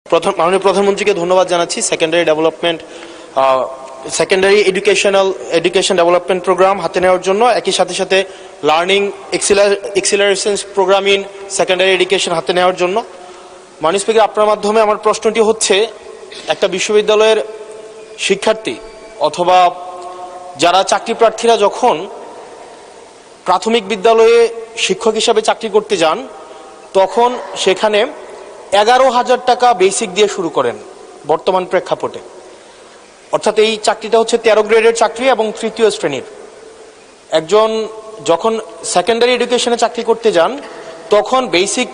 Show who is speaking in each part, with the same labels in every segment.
Speaker 1: মাননীয় প্রধানমন্ত্রীকে ধন্যবাদ জানাচ্ছি। সেকেন্ডারি এডুকেশন ডেভেলপমেন্ট প্রোগ্রাম হাতে নেওয়ার জন্য, একই সাথে সাথে learning acceleration programme in secondary education হাতে নেওয়ার জন্য। মাননীয় স্পিকার, আপনার মাধ্যমে আমার প্রশ্নটি হচ্ছে, একটা বিশ্ববিদ্যালয়ের শিক্ষার্থী অথবা যারা চাকরি প্রার্থীরা যখন প্রাথমিক বিদ্যালয়ে শিক্ষক হিসাবে চাকরি করতে যান, তখন সেখানে 11,000 টাকা বেসিক দিয়ে শুরু করেন বর্তমান প্রেক্ষাপটে। অর্থাৎ এই চাকরিটা হচ্ছে 13 গ্রেডের চাকরি এবং তৃতীয় শ্রেণীর। একজন যখন সেকেন্ডারি এডুকেশনে চাকরি করতে যান, তখন বেসিক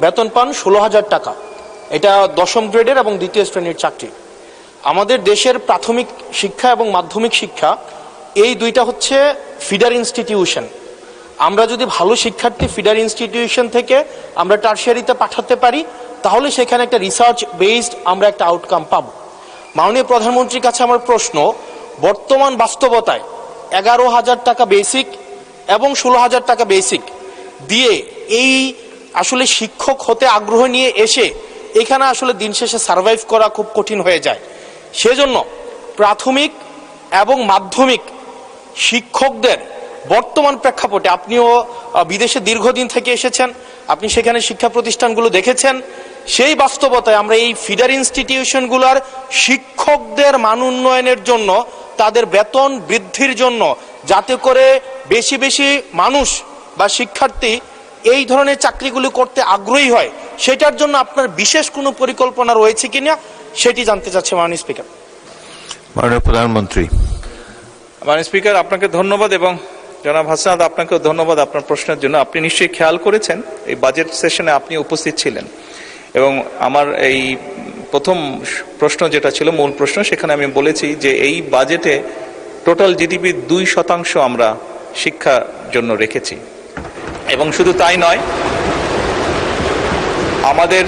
Speaker 1: বেতন পান 16,000 টাকা। এটা 10ম গ্রেডের এবং দ্বিতীয় শ্রেণীর চাকরি। আমাদের দেশের প্রাথমিক শিক্ষা এবং মাধ্যমিক শিক্ষা এই দুইটা হচ্ছে ফিডার ইনস্টিটিউশন। আমরা যদি ভালো শিক্ষার্থী ফিডার ইনস্টিটিউশন থেকে আমরা টারশিয়ারিতে পাঠাতে পারি, তাহলে সেখানে একটা রিসার্চ বেসড আমরা একটা আউটকাম পাব। মাননীয় প্রধানমন্ত্রীর কাছে আমার প্রশ্ন, বর্তমান বাস্তবতায় 11,000 টাকা বেসিক এবং 16,000 টাকা বেসিক দিয়ে এই আসলে শিক্ষক হতে আগ্রহ নিয়ে এসে এখানে আসলে দিন শেষে সার্ভাইভ করা খুব কঠিন হয়ে যায়। সেজন্য প্রাথমিক এবং মাধ্যমিক শিক্ষকদের বর্তমান প্রেক্ষাপটে, আপনিও বিদেশে দীর্ঘদিন থেকে এসেছেন, আপনি সেখানে শিক্ষা প্রতিষ্ঠানগুলো দেখেছেন, সেই বাস্তবতায় আমরা এই ফিডার ইনস্টিটিউশনগুলোর শিক্ষকদের মান উন্নয়নের জন্য, তাদের বেতন বৃদ্ধির জন্য, যাতে করে বেশি বেশি মানুষ বা শিক্ষার্থী এই ধরনের চাকরিগুলি করতে আগ্রহী হয়, সেটার জন্য আপনার বিশেষ কোনো পরিকল্পনা রয়েছে কিনা সেটি জানতে চাচ্ছি মাননীয় স্পিকার।
Speaker 2: মাননীয় প্রধানমন্ত্রী।
Speaker 3: মাননীয় স্পিকার, আপনাকে ধন্যবাদ এবং জনাব হাসনাত, আপনাকেও ধন্যবাদ আপনার প্রশ্নের জন্য। আপনি নিশ্চয়ই খেয়াল করেছেন এই বাজেট সেশনে আপনি উপস্থিত ছিলেন এবং আমার এই প্রথম প্রশ্ন যেটা ছিল মূল প্রশ্ন, সেখানে আমি বলেছি যে এই বাজেটে টোটাল জিডিপির 2% আমরা শিক্ষার জন্য রেখেছি। এবং শুধু তাই নয়, আমাদের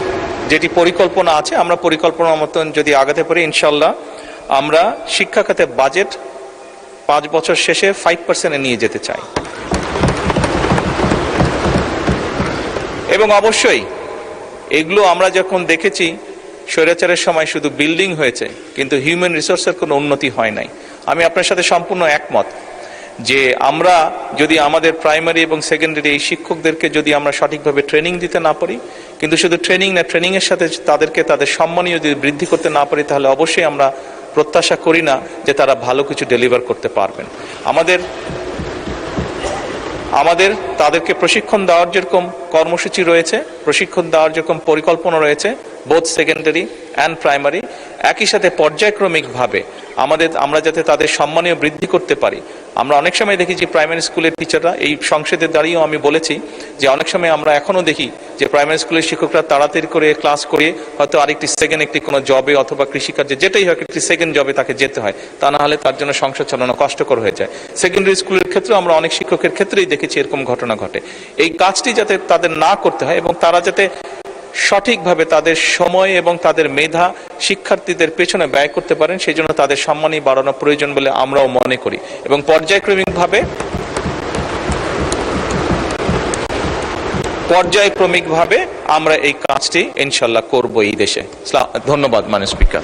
Speaker 3: যেটি পরিকল্পনা আছে, আমরা পরিকল্পনা মতন যদি আগাতে পারি, ইনশাল্লাহ আমরা শিক্ষা খাতে বাজেট 5 বছর শেষে 5%-এ নিয়ে যেতে চাই। এবং অবশ্যই এগুলো আমরা যখন দেখেছি, স্বৈরাচারের সময় শুধু বিল্ডিং হয়েছে কিন্তু হিউম্যান রিসোর্সের কোনো উন্নতি হয় নাই। আমি আপনার সাথে সম্পূর্ণ একমত যে আমরা যদি আমাদের প্রাইমারি এবং সেকেন্ডারি এই শিক্ষকদেরকে যদি আমরা সঠিকভাবে ট্রেনিং দিতে না পারি, কিন্তু শুধু ট্রেনিং না, ট্রেনিংয়ের সাথে তাদেরকে তাদের সম্মানীয় যদি বৃদ্ধি করতে না পারি, তাহলে অবশ্যই আমরা প্রত্যাশা করি না যে তারা ভালো কিছু ডেলিভার করতে পারবেন। আমাদের তাদেরকে প্রশিক্ষণ দেওয়ার যেরকম কর্মসূচি রয়েছে, প্রশিক্ষণ দেওয়ার যেরকম পরিকল্পনা রয়েছে, বোথ সেকেন্ডারি অ্যান্ড প্রাইমারি, একই সাথে পর্যায়ক্রমিকভাবে আমরা যাতে তাদের সম্মানীয় বৃদ্ধি করতে পারি। আমরা অনেক সময় দেখি যে প্রাইমারি স্কুলের টিচাররা, এই সংসদে দাঁড়িয়েও আমি বলেছি যে অনেক সময় আমরা এখনও দেখি যে প্রাইমারি স্কুলের শিক্ষকরা তাড়াতাড়ি করে ক্লাস করিয়ে হয়তো আরেকটি সেকেন্ড একটি কোনো জবে অথবা কৃষিকার্যে যেটাই হয় একটি সেকেন্ড জবে তাকে যেতে হয়, তা না হলে তার জন্য সংসার চালানো কষ্টকর হয়ে যায়। সেকেন্ডারি স্কুলের ক্ষেত্রে আমরা অনেক শিক্ষকের ক্ষেত্রেই দেখেছি এরকম ঘটনা ঘটে। এই কাজটি যাতে তাদের না করতে হয় এবং তারা যাতে সঠিকভাবে তাদের সময় এবং তাদের মেধা শিক্ষার্থীদের পেছনে ব্যয় করতে পারেন, সেই জন্য তাদের সম্মানই বাড়ানো প্রয়োজন বলে আমরাও মনে করি এবং পর্যায়ক্রমিকভাবে আমরা এই কাজটি ইনশাল্লাহ করব এই দেশে। ধন্যবাদ মাননীয় স্পিকার।